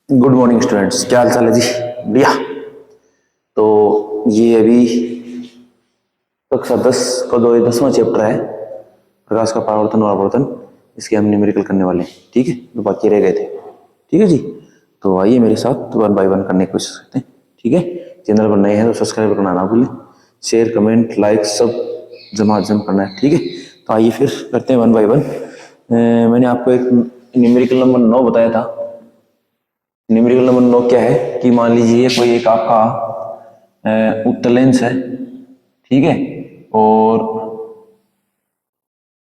Good morning students, क्या हाल चाल है जी? बढ़िया। तो ये अभी कक्षा 10 का जो 10वां चैप्टर है प्रकाश का परावर्तन और अपवर्तन, इसके हम न्यूमेरिकल करने वाले हैं। ठीक है, जो बाकी रह गए थे। ठीक है जी, तो आइए मेरे साथ वन बाय वन करने की कोशिश करते हैं। ठीक है, चैनल पर नए हैं तो सब्सक्राइब करना ना भूलें, शेयर कमेंट लाइक सब जम करना है। ठीक है, तो आइए फिर करते हैं वन बाय वन। मैंने आपको एक न्यूमेरिकल नंबर 9 बताया था। न्यूमेरिकल नंबर 9 क्या है कि मान लीजिए कोई एक आपका उत्तल लेंस है। ठीक है,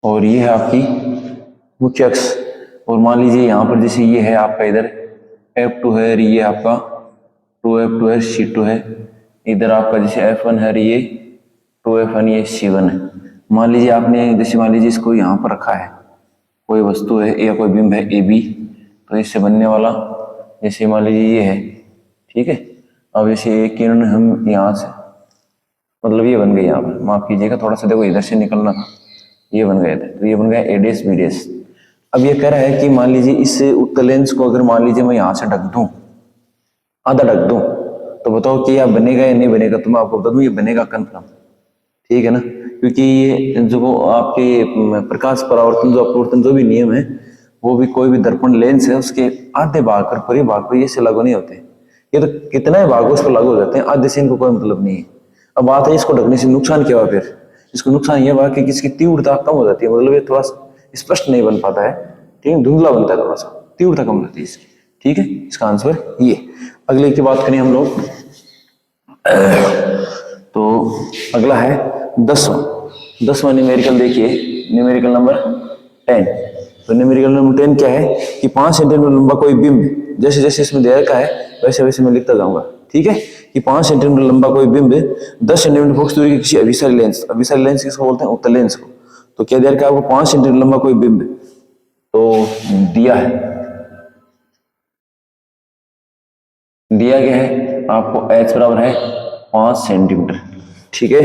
और ये है आपकी मुख्य अक्ष। और मान लीजिए यहाँ पर जैसे ये है आपका, इधर F2 है, ये आपका 2F2 है, C2 है। इधर आपका जैसे F1 है, ये 2F1, ये C1 है। मान लीजिए आपने जैसे मान लीजिए इसको यहाँ पर रखा है, कोई वस्तु है या कोई बिंब है AB, तो इससे बनने वाला जैसे मान लीजिए ये है। ठीक है, अब जैसे एक किरण हम यहाँ से, मतलब ये बन गई, यहाँ पर माफ कीजिएगा थोड़ा सा, देखो इधर से निकलना था, ये बन गए थे, तो ये बन गया A डैश B डैश। अब ये कह रहा है कि मान लीजिए इस उत्तल लेंस को अगर मान लीजिए मैं यहाँ से ढक दूं, आधा ढक दूं, तो बताओ कि यह बनेगा या नहीं बनेगा? तो मैं आपको बता दूं ये बनेगा कन्फर्म। ठीक है ना, क्योंकि ये जो आपके प्रकाश परावर्तन जो अपवर्तन जो भी नियम है, वो भी कोई भी दर्पण लेंस है उसके आधे भाग पर पूरे भाग पर ये से लागू नहीं होते। ये तो कितने भागों उस पर लागू हो जाते हैं, आधे से इनको कोई मतलब नहीं है। अब बात है इसको ढकने से नुकसान क्या हुआ? फिर इसको नुकसान ये हुआ कि इसकी तीव्रता कम हो जाती है, मतलब ये थोड़ा स्पष्ट नहीं बन पाता है। ठीक है, धुंधला बनता है थोड़ा सा, तीव्रता कम रहती है इसकी। ठीक है, इसका आंसर ये। अगले की बात करें हम लोग, तो अगला है 10वां न्यूमेरिकल। देखिए न्यूमेरिकल नंबर 10। तो न्यूमेरिकल नंबर 10 क्या है कि 5 सेंटीमीटर लंबा कोई बिंब, जैसे जैसे इसमें दे रखा है वैसे वैसे मैं लिखता जाऊंगा। ठीक है, कि 5 सेंटीमीटर लंबा कोई बिंब 10 सेंटीमीटर फोकस दूरी की किसी अभिसारी लेंस, अभिसारी लेंस किसको बोलते हैं? उत्तल लेंस को। तो क्या दे रखा है आपको? 5 सेंटीमीटर लंबा कोई बिंब तो दिया है, दिया गया है आपको H बराबर है 5 सेंटीमीटर। ठीक है,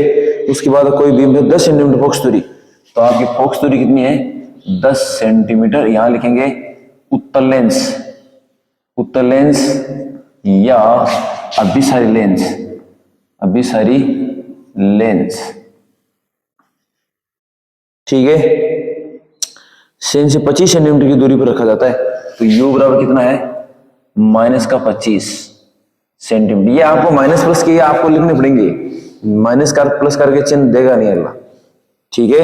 उसके बाद कोई बीम है 10 सेंटीमीटर फोकस दूरी, तो आपकी फोकस दूरी कितनी है? 10 सेंटीमीटर। यहां लिखेंगे उत्तल लेंस, उत्तल लेंस या अभिसारी लेंस, अभिसारी लेंस। ठीक है, सेन से 25 सेंटीमीटर की दूरी पर रखा जाता है। तो U बराबर कितना है? -25 सेंटीमीटर। ये आपको माइनस प्लस के आपको लिखने पड़ेंगे, माइनस कर प्लस करके चिन्ह देगा नहीं अगला। ठीक है,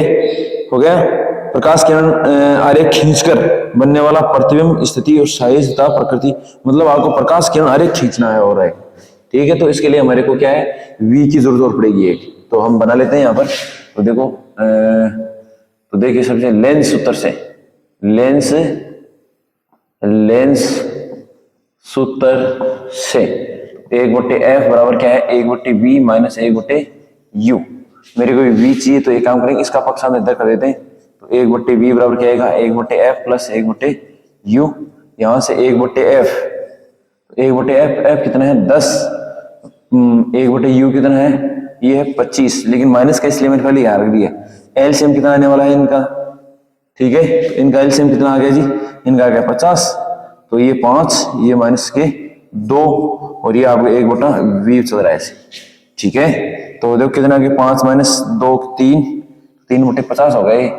हो गया। प्रकाश किरण आरेख खींचकर बनने वाला प्रतिबिंब स्थिति और साइज तथा प्रकृति, मतलब आपको प्रकाश किरण आरेख खींचना है और है। ठीक है, तो इसके लिए हमारे को क्या है? V की जरूरत पड़ेगी एक, तो हम बना लेते हैं यहाँ पर। तो देखो तो देखिए सबसे लेंस सूत्र से, लेंस लेंस सूत्र से 1/f बराबर क्या है? 1/v minus 1/u। मेरे को V चाहिए तो एक काम करेंगे, इसका पक्ष हम इधर कर देते हैं। तो 1/v बराबर क्या आएगा? 1/f plus 1/u। यहां से 1/f, 1/f f कितना है? 10। 1/u कितना है? ये है 25, लेकिन माइनस का इसलिए मैंने पहले यहाँ रख दिया। एलसीएम कितना आने वाला है इनका? ठीक है, इनका एलसीएम कितना आ गया जी? इनका आ गया 50। तो ये 5, ये माइनस के 2, और ये आपको 1/v चल रहा है ऐसे। ठीक है, तो देखो कितना आ गया? 5 माइनस 2 3, 3/50 हो गए।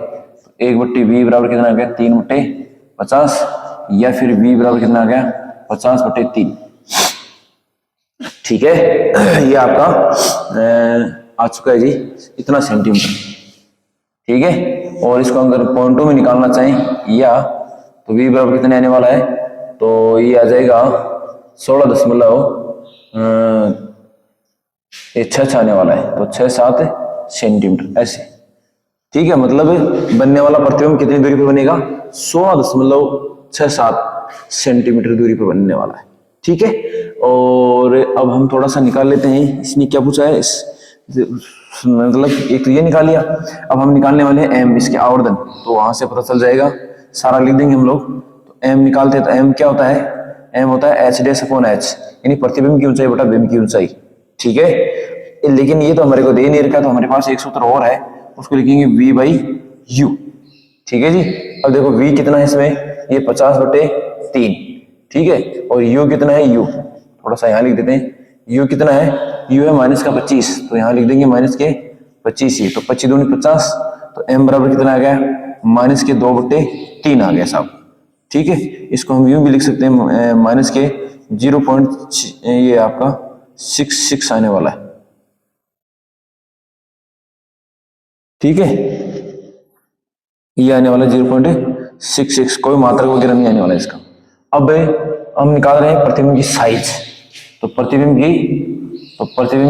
1/v बराबर कितना आ गया? 3/50, या फिर v बराबर कितना आ गया? 50/3। ठीक है, ये आपका आ चुका है जी, इतना सेंटीमीटर। ठीक है, और इसको अगर पॉइंटों में निकालना चाहें या, तो v बराबर कितने आने वाला है? तो ये आ जाएगा 16.6 आने वाला है, तो 6-7 सेंटीमीटर ऐसे। ठीक है, मतलब बनने वाला प्रतिबिंब कितनी दूरी पर बनेगा? 16.67 सेंटीमीटर दूरी पर बनने वाला है। ठीक है, और अब हम थोड़ा सा निकाल लेते हैं, इसने क्या पूछा है? मतलब एक तो ये निकाल लिया, अब हम निकालने वाले हैं m, इसके आवर्धन। तो वहां से पता चल जाएगा, सारा लिख देंगे हम लोग। तो m निकालते हैं, तो m क्या होता है? m होता है h डैश अपॉन h, यानी प्रतिबिंब की ऊंचाई बटा बिंब की ऊंचाई। ठीक है, लेकिन ये तो हमारे को दे नहीं रखा, तो हमारे पास एक सूत्र और है, उसको लिखेंगे v/u। ठीक है जी, अब देखो v कितना है इसमें? ये 50/3, ठीक है। और u कितना है, u थोड़ा सा यहाँ लिख देते हैं, u कितना है, u है माइनस का 25, तो यहाँ लिख देंगे माइनस के 25 ही, तो 25 दूनी 50, तो m बराबर कितना आ गया, माइनस के 2/3 आ गया साहब। ठीक है, इसको हम यूं भी लिख सकते हैं माइनस के 0. ये आपका 66 आने वाला है। ठीक है, ये आने वाला 0.66, कोई मात्रक वगैरह नहीं आने वाला इसका। अब हम निकाल रहे हैं प्रतिबिंब की साइज, तो प्रतिबिंब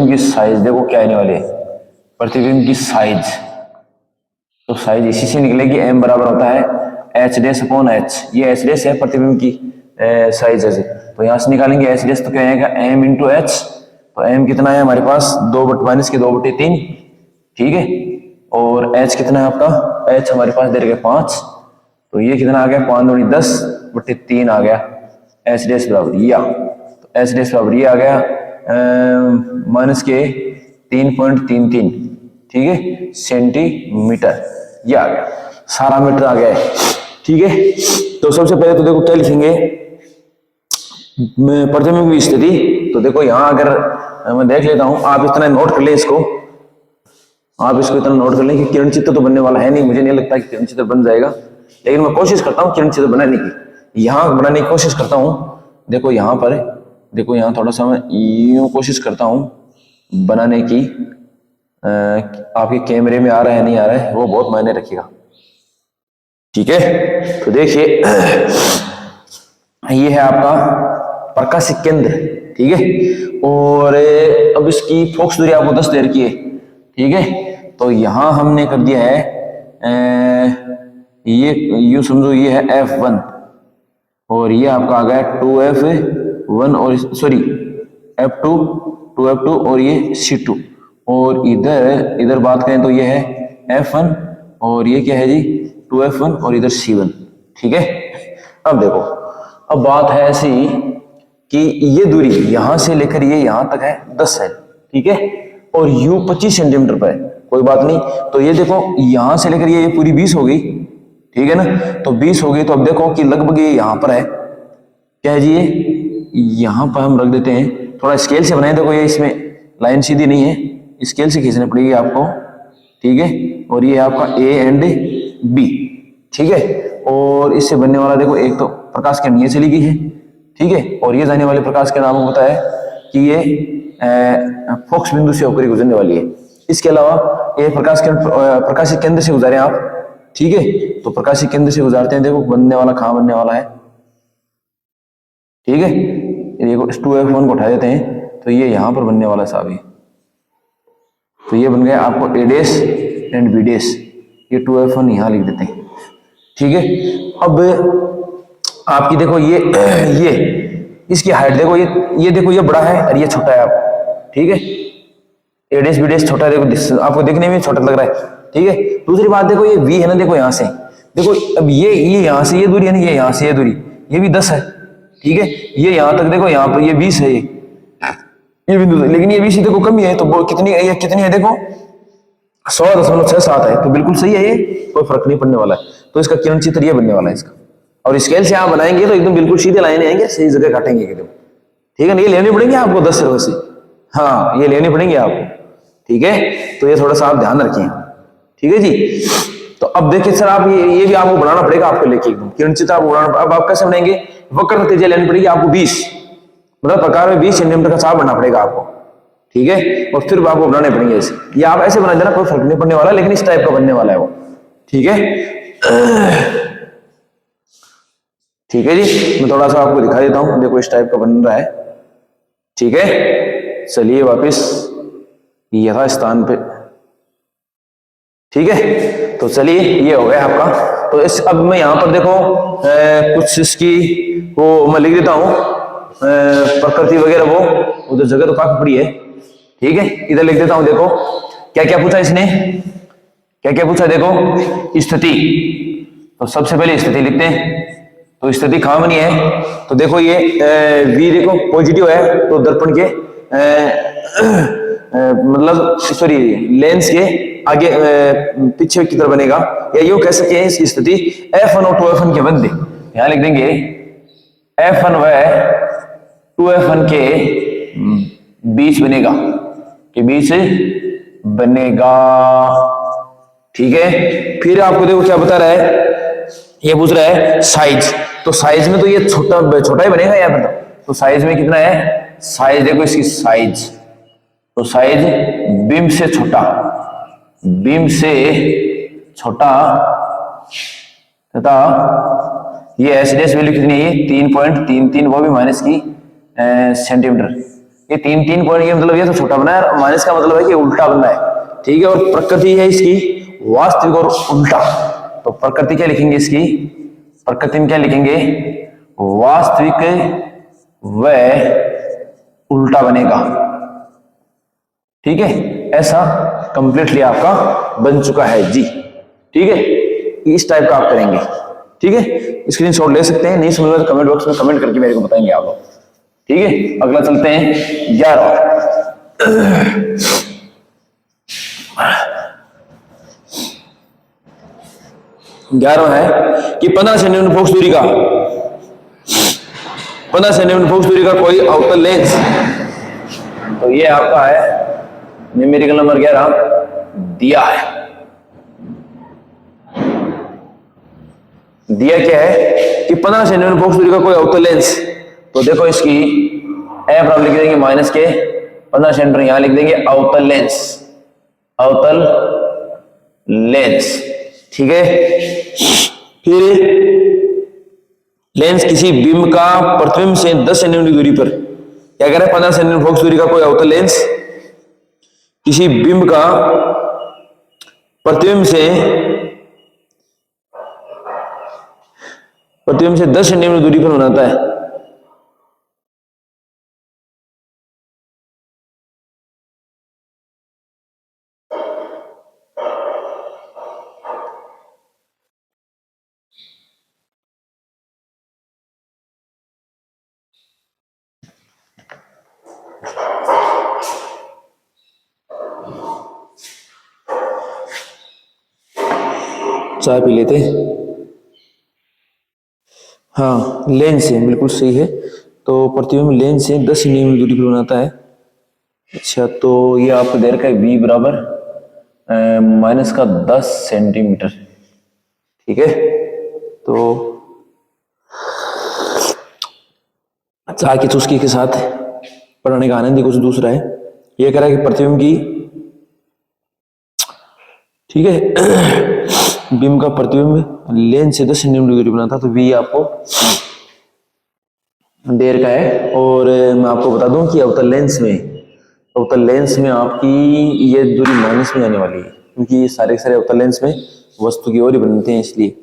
की साइज देखो क्या आने वाली है, प्रतिबिंब की साइज, तो साइज इसी से निकलेगी, m बराबर होता है h'/h, ये h' है प्रतिबिंब की साइज है, तो यहां से निकालेंगे h' तो क्या आएगा m × h, तो m कितना है हमारे पास 2/3, ठीक है। और h कितना है आपका, h हमारे पास दे रखे 5, तो ये कितना आ गया 5 दूनी 10/3 आ गया, h' बराबर या, तो h' बराबर ये आ गया माइनस के 3.33, ठीक है, सेंटीमीटर, ये आ गया, सारा मीटर आ गया है। ठीक है, तो सबसे पहले तो देखो क्या लिखेंगे प्रतिबिंब की स्थिति, तो देखो यहाँ अगर मैं देख लेता हूं, आप इतना नोट कर ले इसको, आप इसको इतना नोट कर लें कि किरण चित्र तो बनने वाला है नहीं, मुझे नहीं लगता कि किरण चित्र बन जाएगा, लेकिन मैं कोशिश करता हूँ किरण चित्र बनाने की, यहाँ बनाने की कोशिश करता हूँ। देखो यहाँ पर, देखो यहाँ थोड़ा सा मैं यूं कोशिश करता हूँ बनाने की, आपके कैमरे में आ रहा है नहीं आ रहा है वो बहुत मायने रखेगा। ठीक है, तो देखिए ये है आपका प्रकाशिक केंद्र, ठीक है, और अब इसकी फोकस दूरी आपको 10 देर की है, ठीक है। तो यहां हमने कर दिया है ये यूं समझो ये है F1 और ये आपका आ गया 2F1 और सॉरी F2 2F2 और ये C2, और इधर बात करें तो ये है F1 और ये क्या है जी 2F1 और इधर C1, ठीक है। अब देखो, अब बात है ऐसी कि ये दूरी यहां से लेकर ये यहां तक है 10 है, ठीक है, और U 25 सेंटीमीटर पर है, कोई बात नहीं। तो ये देखो यहां से लेकर ये पूरी 20 हो गई, ठीक है ना, तो 20 हो गई, तो अब देखो कि लगभग ये यहां पर है, क्या है जी ये यहां पर हम रख देते हैं, थोड़ा स्केल से बनाए, देखो ये इसमें लाइन सीधी नहीं है, स्केल से खींचनी पड़ेगी आपको, ठीक है, और ये आपका A एंड B, ठीक है, और इससे बनने वाला देखो एक तो प्रकाश किरण ये चली गई है, ठीक है, और ये जाने वाले प्रकाश का नाम होता है कि ये फोकस बिंदु से होकर गुजरने वाली है। इसके अलावा ये प्रकाश किरण प्रकाशिक केंद्र से गुजारे आप, ठीक है, तो प्रकाशिक केंद्र से गुजारते हैं, देखो बनने वाला कहां बनने वाला है, ठीक है, देखो 2F1 को उठा देते हैं तो ये यहां पर बनने वाला साहब, तो ये बन गया आपको A' एंड B', ये 2F1 यहां लिख देते हैं, ठीक है। अब आपकी देखो ये इसकी हाइट देखो, ये देखो ये बड़ा है और ये छोटा है, आप ठीक है, A' B' छोटा है, देखो आपको देखने में छोटा लग रहा है, ठीक है। दूसरी बात देखो ये V है ना, देखो यहां से देखो, अब ये यहां से ये दूरी है ना, ये यहां से ये दूरी, ये भी 10 है, ठीक है, ये यहां तक देखो, यहां पर ये 20 है, ये बिंदु, लेकिन ये 20 देखो कम ही है, तो कितनी है देखो 100.67 है, तो बिल्कुल सही है, ये कोई फर्क नहीं पड़ने वाला है। तो इसका किरण चित्र ये बनने वाला है इसका, और स्केल से आप बनाएंगे तो एकदम बिल्कुल सीधे लाइन आएंगे, सही जगह काटेंगे एकदम, ठीक है ना। ये लेनी पड़ेंगे आपको 10 रुपए से, हाँ ये लेनी पड़ेंगे आपको, ठीक है, तो ये थोड़ा सा आप ध्यान रखें, ठीक है जी। तो अब देखिए सर, आप ये भी आपको बनाना पड़ेगा, आपको लेके एकदम किरण चित्र आपको बनाना। अब आप कैसे बनाएंगे, वक्र नतीजा लेनी पड़ेगी आपको 20, मतलब प्रकार में 20 सेंटीमीटर का चाप बनना पड़ेगा आपको, ठीक है, और फिर आपको बनाने पड़ेंगे ऐसे, ये आप ऐसे बना देना, कोई फर्क नहीं पड़ने वाला, लेकिन इस टाइप का बनने वाला है वो, ठीक है। ठीक है जी, मैं थोड़ा सा आपको दिखा देता हूं, देखो इस टाइप का बन रहा है, ठीक है। चलिए वापस यथा स्थान पे, ठीक है, तो चलिए ये हो गया आपका। तो इस अब मैं यहां पर देखो कुछ इसकी वो मैं लिख देता हूं, प्रकृति वगैरह, वो उधर जगह तो काफी बड़ी है, ठीक है, इधर लिख देता हूं। देखो क्या क्या पूछा इसने, क्या क्या पूछा, देखो स्थिति, तो सबसे पहले स्थिति लिखते हैं, तो स्थिति कहां बनी है, तो देखो ये V देखो पॉजिटिव है, तो दर्पण के मतलब सॉरी लेंस के आगे पीछे की तरफ बनेगा, या यूं कह सकते हैं इसकी स्थिति F1 और 2F1 के बंदे, यहां लिख देंगे F1 व 2F1 के बीच बनेगा, के बीच बनेगा। ठीक है, फिर आपको देखो क्या बता रहा है, ये पूछ रहा है साइज। तो साइज में तो ये छोटा छोटा ही बनेगा यहाँ पर। तो साइज में कितना है, साइज देखो इसकी साइज, तो साइज बीम से छोटा, बीम से छोटा तथा ये एसडीएस वैल्यू कितनी है, 3.33, वो भी माइनस की सेंटीमीटर। ये 3 पॉइंट के मतलब ये तो छोटा बना है, और माइनस का मतलब है कि उल्टा बनना है। ठीक है, और प्रकृति है इसकी वास्तविक और उल्टा। तो प्रकृति क्या लिखेंगे इसकी, प्रकृति में क्या लिखेंगे, वास्तविक व उल्टा बनेगा। ठीक है, ऐसा कंप्लीटली आपका बन चुका है जी। ठीक है, इस टाइप का आप करेंगे। ठीक है, स्क्रीनशॉट ले सकते हैं, नहीं समझ में तो कमेंट बॉक्स में कमेंट करके मेरे को बताएंगे आप लोग। ठीक है, अगला चलते हैं 11। 11 है कि 15 सेंटीमीटर फोकस दूरी का, 15 सेंटीमीटर फोकस दूरी का कोई अवतल लेंस। तो ये आपका है न्यूमेरिकल नंबर 11 दिया है। दिया क्या है कि 15 सेंटीमीटर फोकस दूरी का कोई अवतल लेंस। तो देखो इसकी एफ आप लिख देंगे माइनस के 15 सेंटीमीटर, यहां लिख देंगे अवतल लेंस, अवतल लेंस। ठीक है, फिर लेंस किसी बिंब का प्रतिबिंब से 10 सेंटीमीटर दूरी पर, क्या कह रहा है, 15 सेंटीमीटर फोकस दूरी का कोई अवतल लेंस किसी बिंब का प्रतिबिंब से 10 सेंटीमीटर दूरी पर बनाता है। चाय पी लेते। हाँ, लेंस से बिल्कुल सही है। तो प्रतिबिंब लेंस से 10 सेंटीमीटर दूरी पर बनाता है। अच्छा, तो ये आपको दे रखा है v बराबर माइनस का 10 सेंटीमीटर। ठीक है, तो चाय की चुस्की के साथ पढ़ने का आनंद ही कुछ दूसरा है। ये कह रहा है कि प्रतिबिंब की, ठीक है, बिंब का प्रतिबिंब लेंस से 10 सेंटीमीटर दूरी बनाता है। तो v आपको देर का है। और मैं आपको बता दूं कि अवतल लेंस में आपकी ये दूरी माइनस में आने वाली है, क्योंकि ये सारे के सारे अवतल लेंस में वस्तु की ओर ही बनते हैं, इसलिए।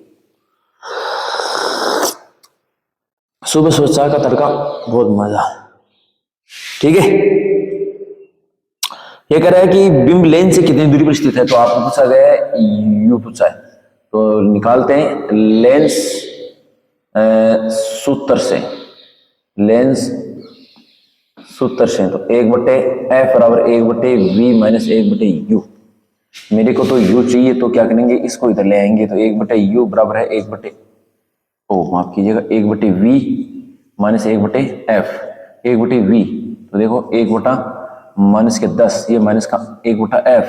सुबह सुबह चाय का तड़का, बहुत मजा। ठीक है, ये कह रहा है कि बिंब लेंस से कितनी दूरी पर स्थित है। तो आपको पूछा गया है, यू पूछा है, तो निकालते हैं लेंस सूत्र से, लेंस सूत्र से। तो 1/f बराबर 1/v माइनस 1/u। मेरे को तो u चाहिए, तो क्या करेंगे, इसको इधर ले आएंगे। तो 1/u बराबर है 1/, माफ कीजिएगा, 1/v माइनस 1/f, 1/v। तो देखो 1 माइनस के 10, ये माइनस का 1/f,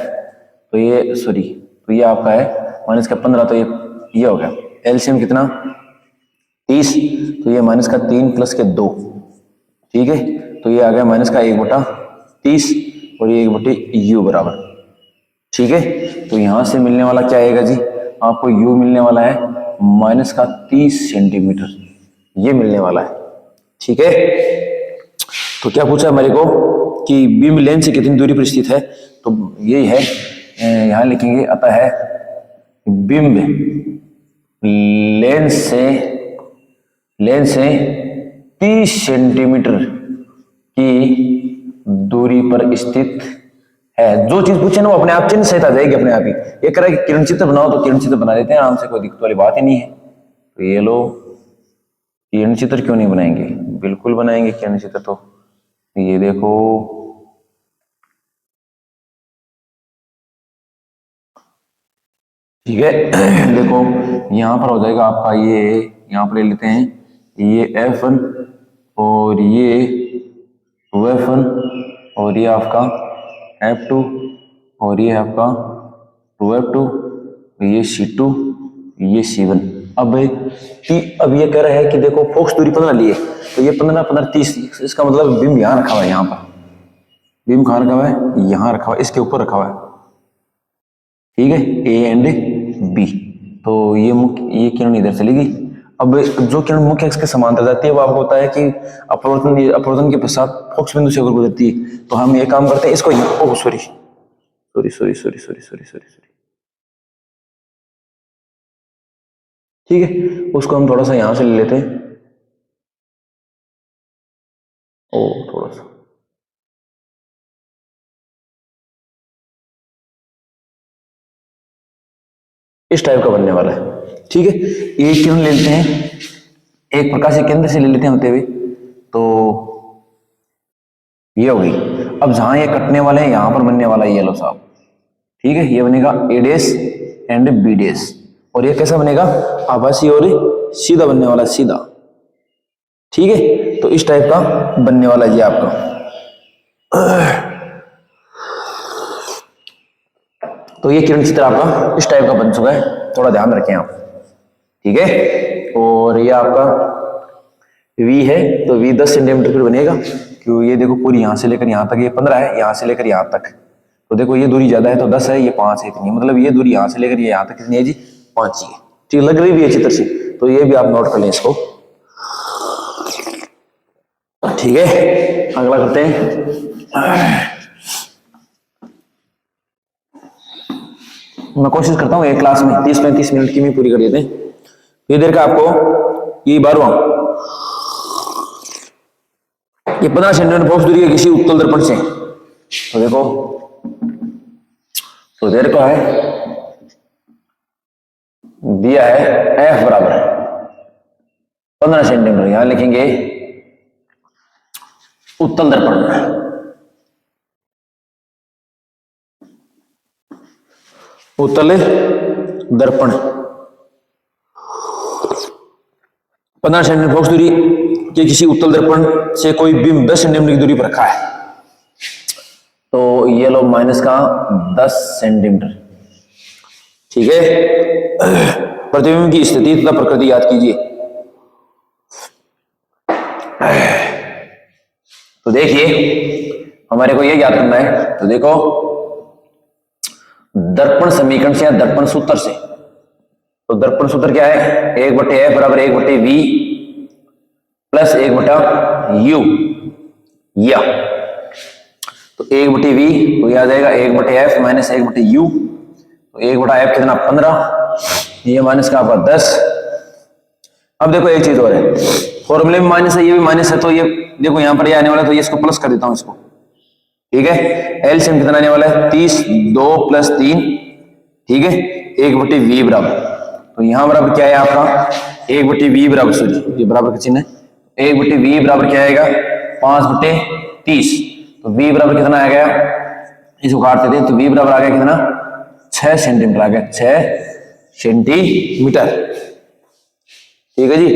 तो ये सॉरी, तो ये आपका है माइनस का 15, तो ये हो गया। एलसीएम कितना, 30, तो ये माइनस का 3 प्लस के 2। ठीक है, तो ये आ गया माइनस का 1/30, और ये 1/u बराबर। ठीक है, तो यहां से मिलने वाला क्या आएगा जी, आपको u मिलने वाला है माइनस का 30 सेंटीमीटर, ये मिलने वाला है। ठीक है, तो क्या पूछा मेरे को कि बिंब लेंस से कितनी दूरी पर स्थित है। तो यही है, यहां लिखेंगे, अतः है बिंब लेंस से 30 सेंटीमीटर की दूरी पर स्थित है। जो चीज पूछे ना वो अपने आप चिन्ह सहित आ जाएगी, अपने आप ही। ये कह रहा है कि किरण चित्र बनाओ, तो किरण चित्र बना देते हैं आराम से, कोई दिक्कत वाली बात ही नहीं है। तो ये लो, किरण चित्र क्यों नहीं बनाएंगे, बिल्कुल बनाएंगे किरण चित्र। तो ये देखो, ठीक है, देखो यहां पर हो जाएगा आपका, ये यहां पर ले लेते हैं, ये F1 और ये 2F1 और ये आपका F2 और ये आपका 2F2, ये C2, ये C1। अब ये कह रहा है कि देखो फोक्स दूरी 15 लिए, तो ये 15 15 30, इसका मतलब बीम यहाँ रखा हुआ है, यहाँ पर बीम कहाँ रखा हुआ है, यहाँ रखा हुआ है, इसके ऊपर रखा हुआ है, ठीक है, ए एंड बी। तो ये किरण इधर चलेगी। अब जो किरण मुख्य अक्ष के समांतर जाती है वो आपको होता है कि अपवर्तन के पश्चात फोक्स बिंदु से होकर गुजरती है। तो हम ये काम करते हैं, इसको यहाँ, sorry sorry sorry sorry sorry sorry sorry sorry, ठीक है, उसको हम थोड़ा सा यहां से ले लेते हैं, ओ थोड़ा सा, इस टाइप का बनने वाला है, ठीक है। एक किरण ले लेते हैं, एक प्रकाशीय केंद्र से ले लेते हैं होते हुए, तो ये होगी। अब जहां ये कटने वाले हैं यहां पर बनने वाला ये लो साहब, ठीक है, ये बनेगा ए डैश एंड बी डैश। और ये कैसा बनेगा, आभासी और सीधा बनने वाला, सीधा, ठीक है। तो इस टाइप का बनने वाला ये आपका, तो ये किरण चित्र आपका इस टाइप का बन चुका है, थोड़ा ध्यान रखें आप, ठीक है। और ये आपका V है, तो V 10 सेंटीमीटर फिर बनेगा, क्यों, ये देखो पूरी यहां से लेकर यहां तक ये 15 है, यहां से लेकर यहां तक, तो देखो ये दूरी ज्यादा है तो 10 है, ये 5 है, इतनी, मतलब ये दूरी यहां से लेकर ये यहां तक कितनी है जी, 5 ही है, ठीक, लग रही भी है चित्र से, तो ये भी आप नोट कर लें इसको, ठीक है। अगला करते हैं, मैं कोशिश करता हूँ एक क्लास में 30-35 मिनट की भी पूरी कर देते हैं। ये देर का आपको ये 12वां, ये 15 सेंटीमीटर फोक्स दूरी है किसी उत्तल दर्पण से, तो देखो, तो देर का है दिया है F बराबर 15 सेंटीमीटर, यहां लिखेंगे उत्तल दर्पण, उत्तल दर्पण 15 सेंटीमीटर फोक्स दूरी के किसी उत्तल दर्पण से कोई बिंब 10 सेंटीमीटर की दूरी पर रखा है, तो ये लो माइनस का 10 सेंटीमीटर, ठीक है। प्रतिबिंब की स्थिति तथा प्रकृति याद कीजिए। तो देखिए हमारे को ये याद करना है, तो देखो दर्पण समीकरण से या दर्पण सूत्र से, तो दर्पण सूत्र क्या है, 1/F बराबर 1/V प्लस 1/U, या तो 1/V तो याद आएगा 1/F माइनस 1/U, तो 1/F कितना 15, ये माइनस का आपका 10। अब देखो एक चीज और है, फॉर्मूले में माइनस है, ये भी माइनस है, तो ये देखो यहां पर ये आने वाला है, तो ये इसको प्लस कर देता हूं इसको, ठीक है। एलसीएम कितना आने वाला है 30, 2 + 3, ठीक है, 1/V बराबर, तो यहां बराबर क्या है आपका 1/V बराबर, सॉरी ये बराबर का चिन्ह है, 1/V बराबर क्या आएगा 5/30, तो V बराबर कितना आ गया, इसको काटते थे, तो V बराबर आ गया कितना 6 सेंटीमीटर आ गया, 6 सेंटीमीटर, ठीक है जी।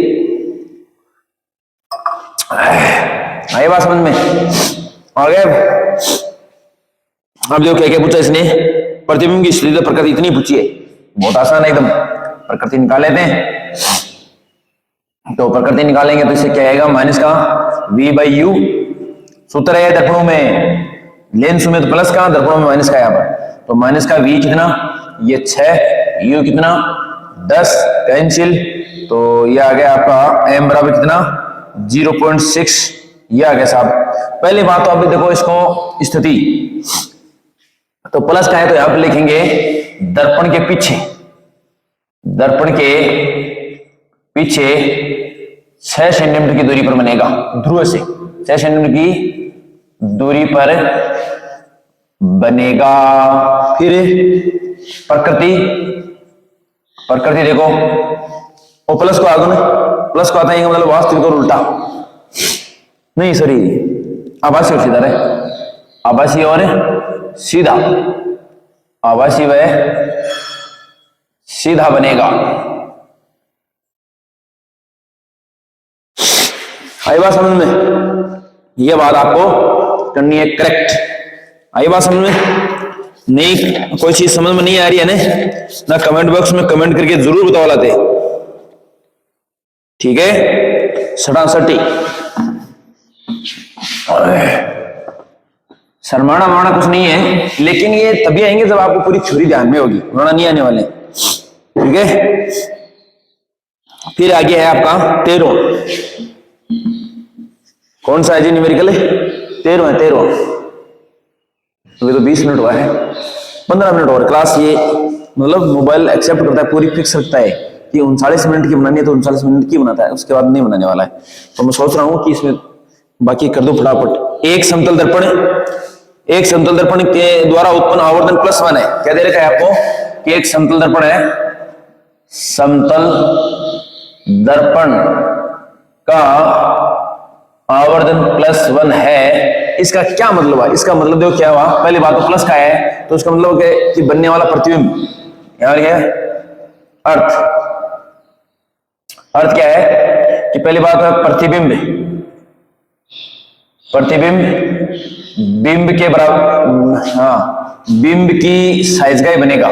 आई बात समझ में आ गया। अब देखो क्या क्या पूछा इसने, प्रतिबिंब की स्थिति प्रकृति इतनी पूछी है, बहुत आसान है एकदम, प्रकृति निकाल लेते हैं, तो प्रकृति निकालेंगे तो इससे क्या आएगा, माइनस का V/U, सूत्र है दर्पणों में, लेंस में तो प्लस का, दर्पणों में माइनस का, यहाँ पर तो माइनस का V कितना, ये 6, U कितना 10, कैंसिल, तो ये आ गया आपका M बराबर कितना 0.6, ये आ गया साहब। पहली बात तो अभी देखो इसको स्थिति, तो प्लस का है तो यहां पर लिखेंगे दर्पण के पीछे, दर्पण के पीछे 6 सेंटीमीटर की दूरी पर बनेगा, ध्रुव से 6 सेंटीमीटर की दूरी पर बनेगा। फिर प्रकृति, प्रकृति देखो वो प्लस को आगे ना, प्लस को आता है मतलब वास्तविक और उल्टा, नहीं सॉरी आभासी और सीधा रहे, आभासी और सीधा, आभासी व सीधा बनेगा, आई बात समझ में? ये बात आपको करनी है करेक्ट। आई बात समझ में? नहीं कोई चीज समझ में नहीं आ रही है ना कमेंट बॉक्स में कमेंट करके जरूर बताओ लाते, ठीक है? सटासटी शर्माना माना कुछ नहीं है, लेकिन ये तभी आएंगे जब आपको पूरी थ्योरी ध्यान में होगी, वरना नहीं आने वाले, ठीक है? फिर आगे है आपका 13। कौन सा है जी न्यूमेरिकल? 13 है, 13। अभी तो 20 मिनट हुआ है, 15 मिनट और क्लास। ये मतलब मोबाइल एक्सेप्ट करता है, पूरी फिक्स रखता है कि 39 मिनट की बनानी है तो 39 मिनट की बनाता है, उसके बाद नहीं बनाने वाला है। तो मैं सोच रहा हूँ कि इसमें बाकी कर दो फटाफट। एक समतल दर्पण के द्वारा उत्पन्न आवर्धन +1 है। क्या दे रखा है आपको कि एक समतल दर्पण है, समतल दर्पण का आवर्धन +1 है। इसका क्या मतलब हुआ? इसका मतलब देखो क्या हुआ, पहली बात तो प्लस का है तो इसका मतलब कि बनने वाला प्रतिबिंब यहां क्या है? अर्थ क्या है कि पहली बात है प्रतिबिंब बिंब के बराबर, हाँ बिंब की साइज का ही बनेगा।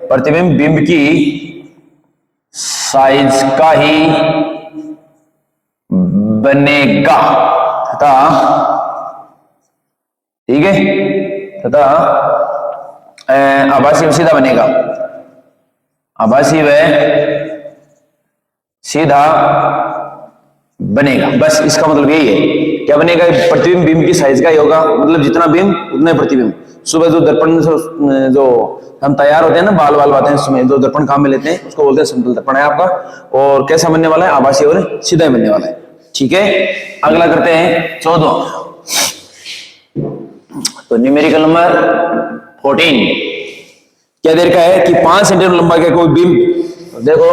प्रतिबिंब बिंब की साइज का ही बनेगा तथा, ठीक है, तथा आभासी व सीधा बनेगा। आभासी व सीधा बनेगा, बस इसका मतलब यही है। क्या बनेगा? प्रतिबिंब बिंब की साइज का ही होगा, मतलब जितना बिंब उतना प्रतिबिंब। सुबह जो दर्पण से जो हम तैयार होते हैं ना, बाल आते हैं, उसमें जो दर्पण काम में लेते हैं उसको बोलते हैं समतल दर्पण है आपका। और कैसा बनने वाला है? आभासी और सीधा बनने वाला है, ठीक है? अगला करते हैं 14। तो न्यूमेरिकल नंबर 14 क्या दे रखा है कि 5 सेंटीमीटर लंबा का कोई बिंब देखो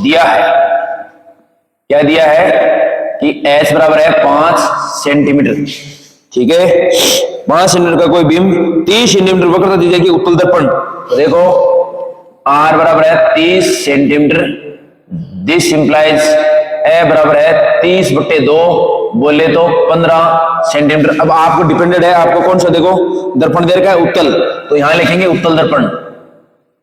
दिया है। क्या दिया है कि h बराबर है 5 सेंटीमीटर, ठीक है? 5 सेंटीमीटर का कोई बिंब 30 सेंटीमीटर वक्रता दी जाएगी उत्तल दर्पण। तो देखो r बराबर है 30 सेंटीमीटर, दिस इंप्लाइज a बराबर है 30/2 बोले तो 15 सेंटीमीटर। अब आपको डिपेंडेड है, आपको कौन सा देखो दर्पण दे रखा है? उत्तल, तो यहां लिखेंगे उत्तल दर्पण।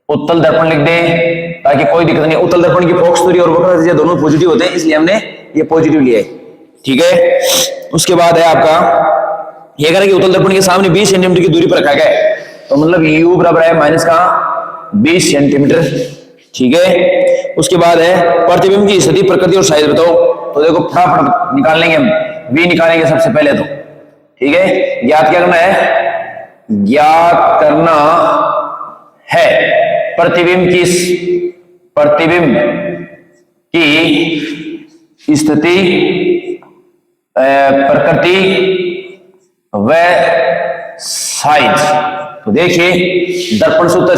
उत्तल दर्पण लिख दें ताकि कोई दिक्कत नहीं। उत्तल दर्पण की फोकस दूरी और वक्रता दोनों पॉजिटिव होते हैं, इसलिए हमने ये पॉजिटिव लिया है, ठीक है? उसके बाद है आपका ये कह रहा है कि उत्तल दर्पण के सामने 20 सेंटीमीटर की दूरी पर रखा गया है, तो मतलब u बराबर है माइनस का 20 सेंटीमीटर, ठीक है? उसके बाद है प्रतिबिंब की स्थिति, प्रकृति और साइज बताओ। तो देखो फटाफट निकाल लेंगे हम, v निकालेंगे सबसे पहले तो, ठीक है? ज्ञात क्या करना है? ज्ञात करना है प्रतिबिंब की स्थिति, प्रकृति व साइज। तो देखिए दर्पण सूत्र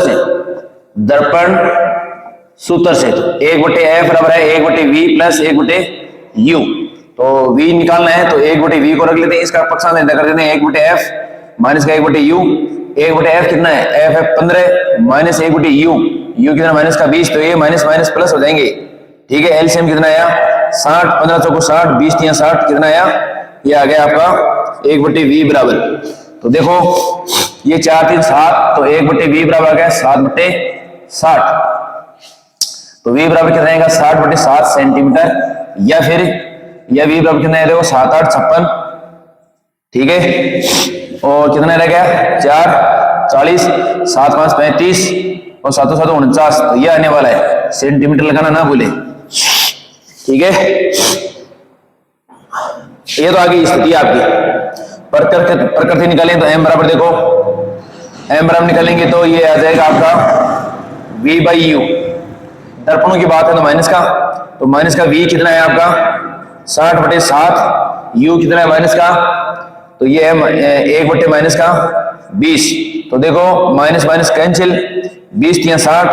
से तो 1/f बराबर है 1/v प्लस 1/u। तो v निकालना है तो 1/v को रख लेते हैं, इसका पक्षांतर कर देते हैं 1/f माइनस का 1/u। 1/f कितना है? f है 15 माइनस 1/u, u कितना? माइनस का 20, तो ये माइनस माइनस प्लस हो जाएंगे, ठीक है? एलसीएम कितना आया? 60, 15 चौको 60, 20 3 60, कितना आया? ये आ गया आपका 1/v बराबर। तो देखो ये 4 3 7, तो 1/v बराबर आ गया 7/60। तो v बराबर कितना आएगा? 60/7 सेंटीमीटर, या फिर या v बराबर कितना है? देखो 7 8 56, ठीक है? और कितना रह गया? 4 40, 7 5 35 और 7 7 49, तो ये आने वाला है। सेंटीमीटर लगाना ना भूले, ठीक है? ये तो आगे स्थिति आपकी। प्रकृति निकालें तो m बराबर देखो, m बराबर निकालेंगे तो ये आ जाएगा आपका v/u। दर्पणों की बात है तो माइनस का, तो माइनस का v कितना है आपका? 60/7, u कितना है माइनस का? तो ये है 1 माइनस का 20। तो देखो माइनस माइनस कैंसिल, 20 3 60,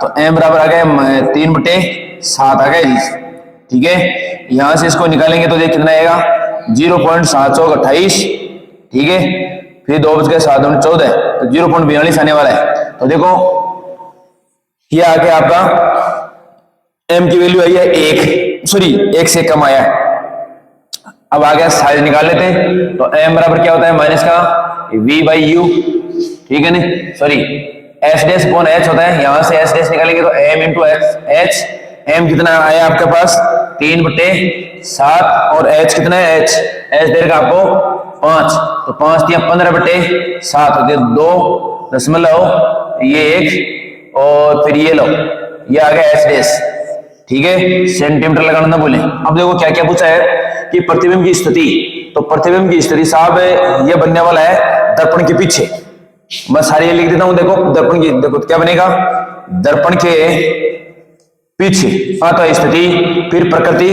तो m बराबर आ गया 3/7 आ गया, ठीक है? यहां से इसको निकालेंगे तो देख कितना आएगा? 0.728, ठीक है? फिर 2 बज गए 7 दूनी 14, तो 0.42 आने वाला है। तो देखो ये आ गया आपका m की वैल्यू आई है 1 से कम आया है, अब आ गया साइज निकाल लेते हैं। तो एम बराबर क्या होता है माइनस का वी बाई यू, ठीक है ना, sorry H dash upon H होता है, यहां से एच डैश निकालेंगे तो एम इंटू एच, एम कितना आया आपके पास 3/7 और एच कितना है एच देगा आपको 5, तो 5 दिया 15/7 होते 2 ये 1 और फिर ये लो ये आ गया एच डैश, ठीक है, सेंटीमीटर लगाना ना भूलें। अब देखो क्या क्या पूछा है कि प्रतिबिंब की स्थिति, तो प्रतिबिंब की स्थिति साहब ये बनने वाला है दर्पण के पीछे, मैं सारी लिख देता हूं, देखो दर्पण की, देखो क्या बनेगा दर्पण के पीछे, हाँ तो स्थिति फिर प्रकृति।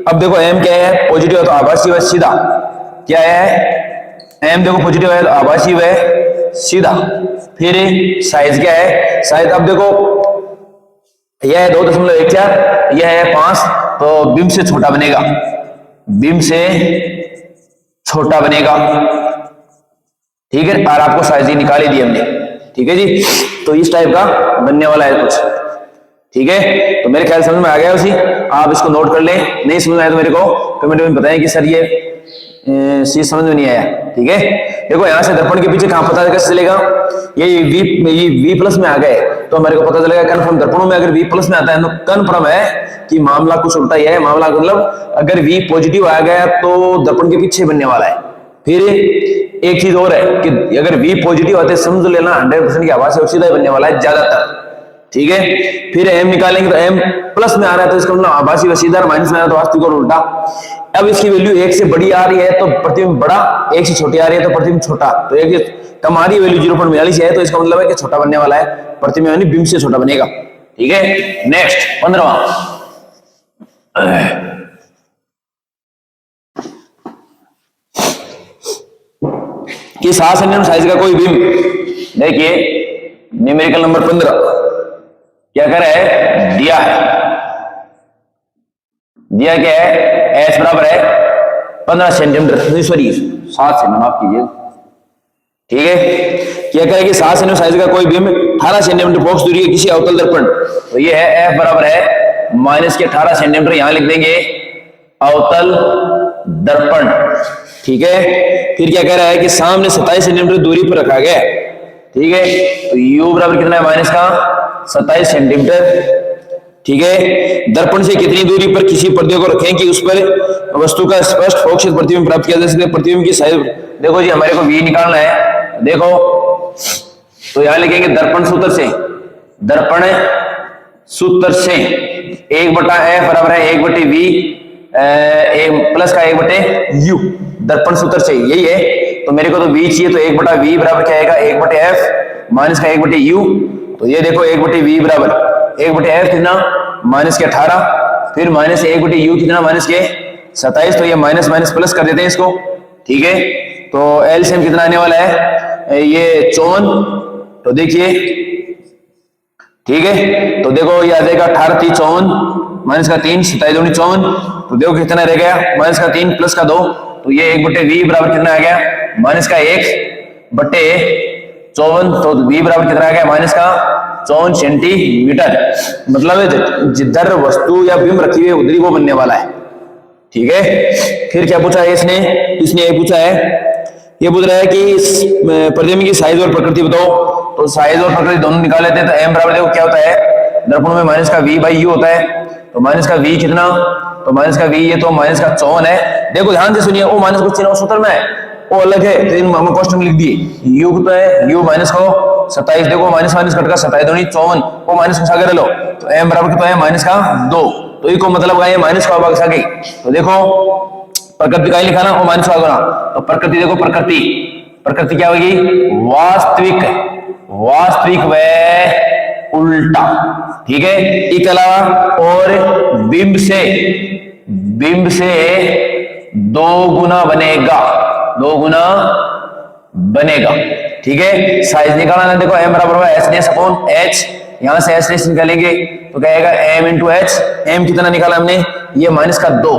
अब देखो एम क्या है पॉजिटिव है तो आभासी व सीधा, क्या है एम देखो पॉजिटिव है तो आभासी व सीधा, फिर साइज क्या है साइज, अब देखो यह है 2.14, यह है 5, तो बिंब से छोटा बनेगा, बिंब से छोटा बनेगा, ठीक है, और आपको साइज ही निकाल ही दी हमने, ठीक है जी। तो इस टाइप का बनने वाला है कुछ, ठीक है, तो मेरे ख्याल समझ में आ गया उसी, आप इसको नोट कर लें, नहीं समझ में आया तो मेरे को कमेंट में बताएं कि सर ये चीज समझ में नहीं आया, ठीक है। देखो यहां से दर्पण के पीछे कहां पता कैसे चलेगा, ये वी प्लस में आ गए तो हमारे को पता चलेगा कन्फर्म, दर्पणों में अगर वी प्लस में आता है तो कन्फर्म है कि मामला कुछ उल्टा ही है, मामला मतलब अगर वी पॉजिटिव आ गया तो दर्पण के पीछे बनने वाला है। फिर एक चीज और है कि अगर वी पॉजिटिव आते समझ लेना 100% की आवाज से सीधा ही बनने वाला है ज्यादातर, ठीक है। फिर एम निकालेंगे तो एम प्लस में आ रहा है तो इसका मतलब आभासी व सीधा, माइनस में आ रहा है तो वास्तविक और उल्टा। अब इसकी वैल्यू 1 से बड़ी आ रही है तो प्रतिबिंब बड़ा, 1 से छोटी आ रही है तो प्रतिबिंब छोटा, तो एक कम आ रही है वैल्यू 0.42 है तो इसका मतलब है कि छोटा बनने वाला है, प्रतिबिंब यानी बिंब से छोटा बनेगा, ठीक है। नेक्स्ट 15वां, कि 7 सेंटीमीटर साइज का कोई बिंब, देखिए न्यूमेरिकल नंबर 15 क्या कर रहा है, दिया क्या है एच बराबर है 15 सेंटीमीटर, सॉरी 7 सेंटीमीटर माफ कीजिए, ठीक है। क्या करें कि 7 सेंटीमीटर साइज का कोई बिंब 18 सेंटीमीटर बॉक्स दूरी के किसी अवतल दर्पण, तो ये है एफ बराबर है माइनस के 18 सेंटीमीटर, यहां लिख देंगे अवतल दर्पण, ठीक है। फिर क्या कह रहा है कि सामने 27 सेंटीमीटर दूरी पर रखा गया, ठीक है, तो u बराबर कितना है माइनस का 27 सेंटीमीटर, ठीक है। दर्पण से कितनी दूरी पर किसी पर्दे को रखें कि उस पर वस्तु का स्पष्ट फोकसित प्रतिबिंब प्राप्त किया जा सके। प्रतिबिंब की साइज, देखो जी हमारे को v निकालना है, देखो तो यहां लिखेंगे दर्पण सूत्र से, दर्पण सूत्र से 1/f बराबर है 1/v प्लस का 1/u, दर्पण सूत्र से यही है, तो मेरे को तो v चाहिए तो 1/v बराबर क्या आएगा 1/f माइनस का 1/u, तो ये देखो 1/v बराबर 1/f कितना माइनस के 18, फिर माइनस 1/u कितना माइनस के 27, तो ये माइनस माइनस प्लस कर देते हैं इसको, ठीक है। तो एलसीएम कितना आने वाला है ये 54, तो देखिए ठीक है, तो देखो ये आ जाएगा 18 3 54 माइनस का 3 27 दूनी 54, तो देखो कितना रह गया माइनस का 3 प्लस का 2, तो ये 1/v बराबर कितना आ गया माइनस का 1/54, तो v बराबर कितना आ गया माइनस का 54 सेंटीमीटर, मतलब जिधर वस्तु या बिंब रखी हुई है उधर ही वो बनने वाला है, ठीक है। फिर क्या पूछा है इसने ये पूछा है, ये पूछ रहा है कि प्रतिबिंब की साइज और प्रकृति बताओ, तो साइज और प्रकृति दोनों निकाल लेते हैं। तो m बराबर देखो क्या होता है दर्पण में माइनस का v बाई यू होता है, तो माइनस का v कितना, तो माइनस का v ये तो माइनस का 54 है, देखो ध्यान से सुनिए, वो माइनस को चिन्ह सूत्र में है वो अलग है, तो इन हम क्वेश्चन में लिख दिए u कितना है u माइनस को 27, देखो माइनस माइनस कट का 27 दूनी 54, वो माइनस को सागर लो, तो m बराबर कितना है माइनस का 2, तो ये को मतलब है माइनस का भाग सके, तो देखो प्रकृति का ही लिखा ना वो माइनस का होगा, तो प्रकृति देखो प्रकृति क्या होगी वास्तविक व उल्टा, ठीक है। इसके अलावा और बिंब से 2 गुना बनेगा, ठीक है। साइज निकालना है, देखो m बराबर होगा एच अपॉन h, यहां से h निकालेंगे तो क्या आएगा m इंटू एच, m कितना निकाला हमने ये माइनस का 2,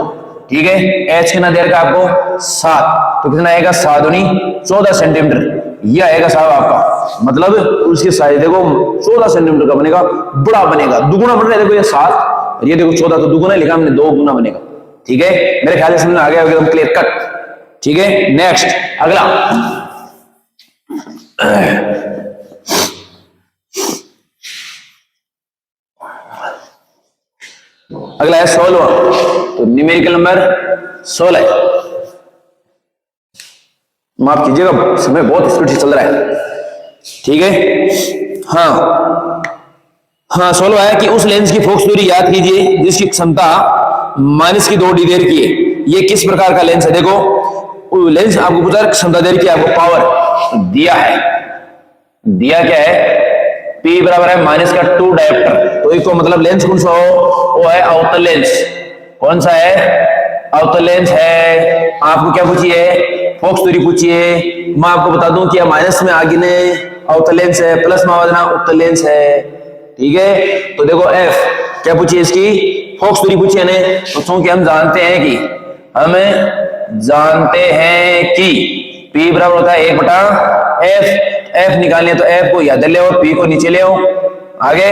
ठीक है, h कितना देर का आपको 7, तो कितना आएगा 7 दूनी 14 सेंटीमीटर, ये आएगा साहब आपका, मतलब उसकी साइज देखो 14 सेंटीमीटर का बनेगा, बड़ा बनेगा, दुगुना बन रहा है, देखो ये 7 और ये देखो 14, तो दुगुना लिखा हमने 2 गुना बनेगा, ठीक है, मेरे ख्याल से समझ में आ गया एकदम क्लियर कट। ठीक है, नेक्स्ट अगला अगला है 16। तो न्यूमेरिकल नंबर 16, माफ कीजिएगा समय बहुत स्पीड से चल रहा है। ठीक है, हाँ 16 है कि उस लेंस की फोकस दूरी याद कीजिए जिसकी क्षमता -2 देर की है। ये किस प्रकार का लेंस है? देखो लेंस आपको पूछा क्षमता देर की, आपको पावर दिया है, दिया क्या है? P बराबर है -2 डायोप्टर। तो इसको मतलब लेंस कौन सा हो? वो है अवतल लेंस। कौन सा है? अवतल लेंस है। आपको क्या पूछी है? फोकस दूरी पूछी है। मैं आपको बता दूं कि माइनस में आगे ने अवतल लेंस है, प्लस में आगे उत्तल लेंस है। ठीक है, तो देखो F क्या पूछी है? इसकी फोकस दूरी पूछी है ने। तो चूंकि हम जानते हैं कि P बराबर होता है 1/F। F निकालने तो F को याद ले और P को नीचे ले आओ। आगे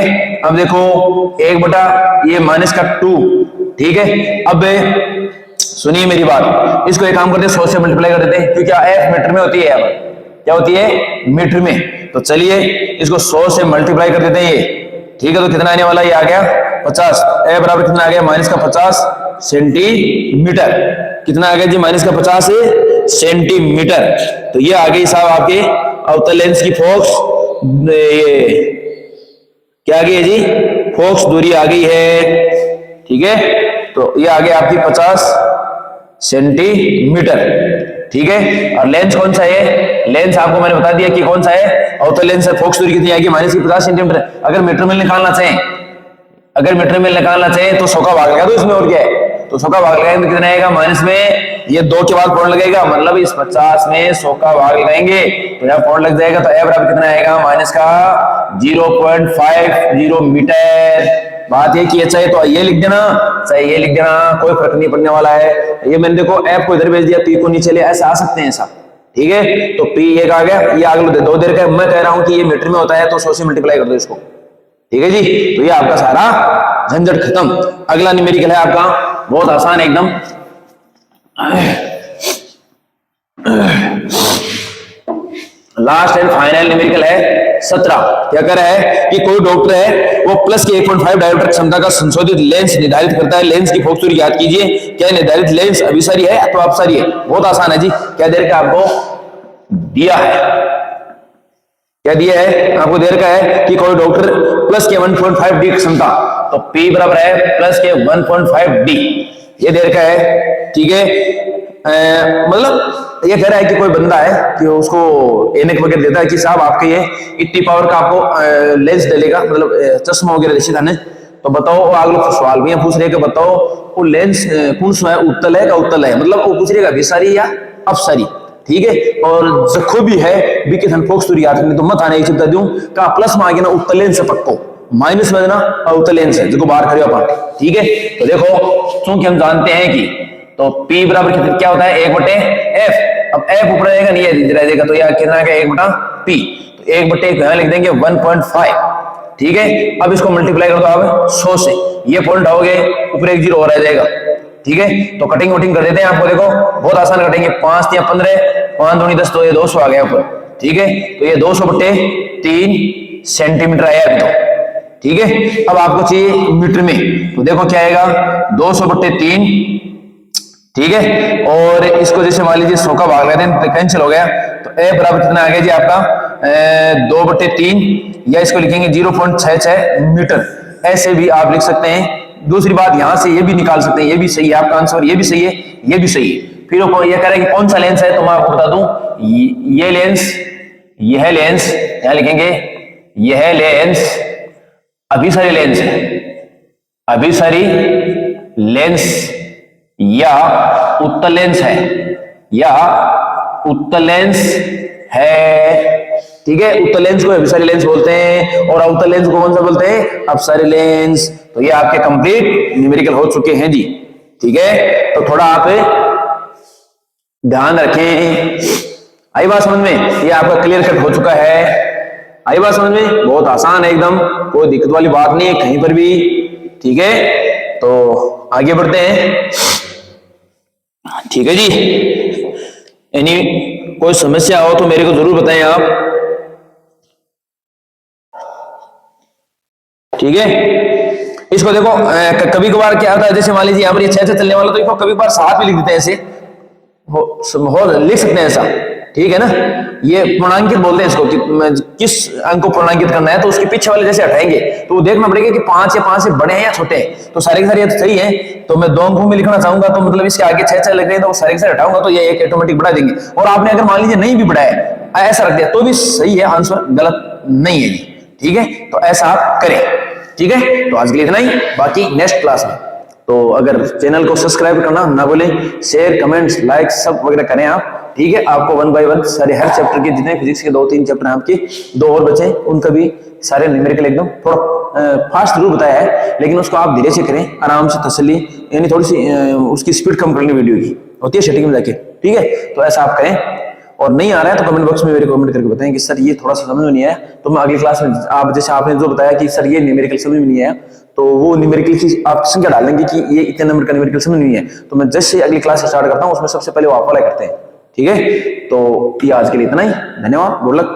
अब देखो 1/, ये -2। ठीक है, अब सुनिए मेरी बात, इसको एक काम करते हैं 100 से मल्टीप्लाई कर देते हैं, क्योंकि F मीटर में होती है। क्या होती है? मीटर में। तो चलिए इसको 100 से मल्टीप्लाई कर देते हैं ये। ठीक है, तो कितना आने वाला? ये आ गया 50। F बराबर कितना आ गया? -50 सेंटीमीटर। कितना आ गया जी? -50 सेंटीमीटर। तो ये आ गई साहब आपके अवतल लेंस की फोकस, क्या आ गई है जी? फोकस दूरी आ गई है। ठीक है, तो ये आ गया आपकी 50 सेंटीमीटर। ठीक है, और लेंस कौन सा है? लेंस आपको मैंने बता दिया कि कौन सा है, अवतल लेंस है। फोकस दूरी कितनी आएगी? -50 सेंटीमीटर। अगर मीटर में निकालना चाहें, तो 100 का भाग लगा दो इसमें, और क्या है? तो 100 का भाग लगाएंगे तो कितना आएगा? माइनस में ये 2 के बाद पॉइंट लगेगा, मतलब इस 50 में 100 का भाग लगाएंगे तो यहाँ पॉइंट लग जाएगा। तो ए बराबर कितना आएगा? -0.50 मीटर। बात ये कि चाहे तो ये लिख देना, चाहे ये लिख देना, कोई फर्क नहीं पड़ने वाला है। ये मैंने देखो F को इधर भेज दिया, P को नीचे ले, ऐसे आ सकते हैं ऐसा। ठीक है, तो P एक आ गया, ये आगे 2 देर का। मैं कह रहा हूं कि ये मीटर में होता है, तो 100 से मल्टीप्लाई कर दो इसको। ठीक है जी, तो ये आपका सारा झंझट खत्म। अगला न्यूमेरिकल है आपका, बहुत आसान है एकदम। लास्ट एंड फाइनल न्यूमेरिकल है 17। क्या कर रहा है कि कोई डॉक्टर है, वो प्लस के 1.5 डायोप्टर क्षमता का संशोधित लेंस निर्धारित करता है। लेंस की फोकस दूरी याद कीजिए। क्या निर्धारित लेंस अभिसारी है अथवा अपसारी है? बहुत आसान है जी। क्या देर का आपको दिया है? क्या दिया है आपको? देर का है कि कोई डॉक्टर प्लस के 1.5 डी क्षमता, तो P बराबर है प्लस के 1.5 डी, ये देर का है। ठीक है, मतलब ये कह रहा है कि कोई बंदा है कि उसको एनक वगैरह देता है कि साहब आपके ये इतनी पावर का आपको लेंस डलेगा, मतलब चश्मा वगैरह जैसे था। तो बताओ, आगे लोग सवाल भी पूछ रहे हैं कि बताओ वो लेंस कौन सा है, उत्तल है का उत्तल है, मतलब वो पूछ रहे अभिसारी या अपसारी। ठीक है, और जखो भी है बीके थन फोकस दूरी याद करनी, तो मत आने चिंता दूं का प्लस में आगे ना उत्तल लेंस है पक्को, माइनस में ना अवतल लेंस है जो बाहर खड़े अपन। ठीक है, तो देखो चूंकि हम जानते हैं कि तो P बराबर क्या होता है? 1/F। अब F ऊपर रहेगा नहीं है रह जाएगा, तो यह कितना है? 1/P। तो 1/1 यहां लिख देंगे 1.5। ठीक है, अब इसको मल्टीप्लाई कर दो आप 100 से, ये पॉइंट आओगे ऊपर 1 0 और रह जाएगा। ठीक है, तो कटिंग वटिंग कर देते हैं आपको। देखो बहुत आसान कटेंगे, 5 या 15, 5 दूनी 10, तो ये 200 आ गया ऊपर। ठीक है, तो ये 200/3 सेंटीमीटर आया अभी तो। ठीक है, अब आपको चाहिए मीटर में, तो देखो क्या आएगा? 200/3। ठीक है, और इसको जैसे मान लीजिए 100 का भाग लेते हैं, कैंसिल हो गया, तो ए बराबर कितना आ गया जी आपका? 2/3, या इसको लिखेंगे 0.66 मीटर। ऐसे भी आप लिख सकते हैं। दूसरी बात, यहां से ये भी निकाल सकते हैं, ये भी सही है आपका आंसर, ये भी सही है, ये भी सही है। फिर वो ये कह रहा है कि कौन सा लेंस है, तो मैं आपको बता दूं, ये लेंस, यह लेंस, यहां लिखेंगे यह लेंस अभिसारी लेंस है, अभिसारी लेंस या उत्तल लेंस है, या उत्तल लेंस है। ठीक है, उत्तल लेंस को अभिसारी लेंस बोलते हैं, और अवतल लेंस को कौन सा बोलते हैं? अपसारी लेंस। तो ये आपके कंप्लीट न्यूमेरिकल हो चुके हैं जी। ठीक है, तो थोड़ा आप ध्यान रखें। आई बात समझ में? ये आपका क्लियर कट हो चुका है। आई बात समझ में? बहुत आसान है एकदम, कोई दिक्कत वाली बात नहीं है कहीं पर भी। ठीक है, तो आगे बढ़ते हैं। ठीक है जी। यानी कोई समस्या हो तो मेरे को जरूर बताएं आप, ठीक है। इसको देखो कभी कभार क्या होता है, जैसे मान लीजिए यहाँ पर ये 6 से चलने वाला, तो इसको कभी कभार 7 भी लिख देते हैं, ऐसे हो लिख सकते हैं ऐसा, ठीक है ना। ये पूर्णांकित बोलते हैं इसको कि किस अंक को पूर्णांकित करना है, तो उसके पीछे वाले जैसे हटाएंगे तो वो देखना पड़ेगा कि 5 या 5 से बड़े हैं या छोटे हैं। तो सारे के सारे ये तो सही है, तो मैं 2 अंकों में लिखना चाहूंगा तो मतलब इसके आगे 6 लग रहे हैं, तो सारे के सारे हटाऊंगा तो ये एक ऑटोमेटिक बढ़ा देंगे। और आपने अगर मान लीजिए नहीं भी बढ़ाया, ऐसा रख दिया तो भी सही है, आंसर गलत नहीं है जी, ठीक है। तो ऐसा आप करें, ठीक है। तो आज के लिए इतना ही, बाकी नेक्स्ट क्लास में। तो अगर चैनल को सब्सक्राइब करना ना भूलें, शेयर कमेंट्स लाइक सब वगैरह करें आप, ठीक है। आपको 1 बाय 1 सारे हर चैप्टर के जितने फिजिक्स के 2-3 चैप्टर हैं आपके, 2 और बचे, उनका भी सारे न्यूमेरिकल एकदम थोड़ा फास्ट जरूर बताया है, लेकिन उसको आप धीरे से करें, आराम से, तसल्ली, यानी थोड़ी सी उसकी स्पीड कम कर लें, वीडियो की होती है सेटिंग में जाके, ठीक है। तो ऐसा आप करें। और नहीं आ रहा है तो कमेंट बॉक्स में मेरे कमेंट करके बताएं कि सर ये थोड़ा सा समझ में नहीं आया, तो मैं अगली क्लास में, आप जैसे आपने जो बताया कि सर ये न्यूमेरिकल समझ में नहीं आया, तो वो न्यूमेरिकल की आप संख्या डाल देंगे कि ये इतने नंबर का न्यूमेरिकल समझ नहीं है, तो मैं जैसे अगली क्लास स्टार्ट करता हूँ उसमें सबसे पहले वो आप अप्लाई करते हैं, ठीक है। तो ये आज के लिए इतना ही, धन्यवाद, गुड लक।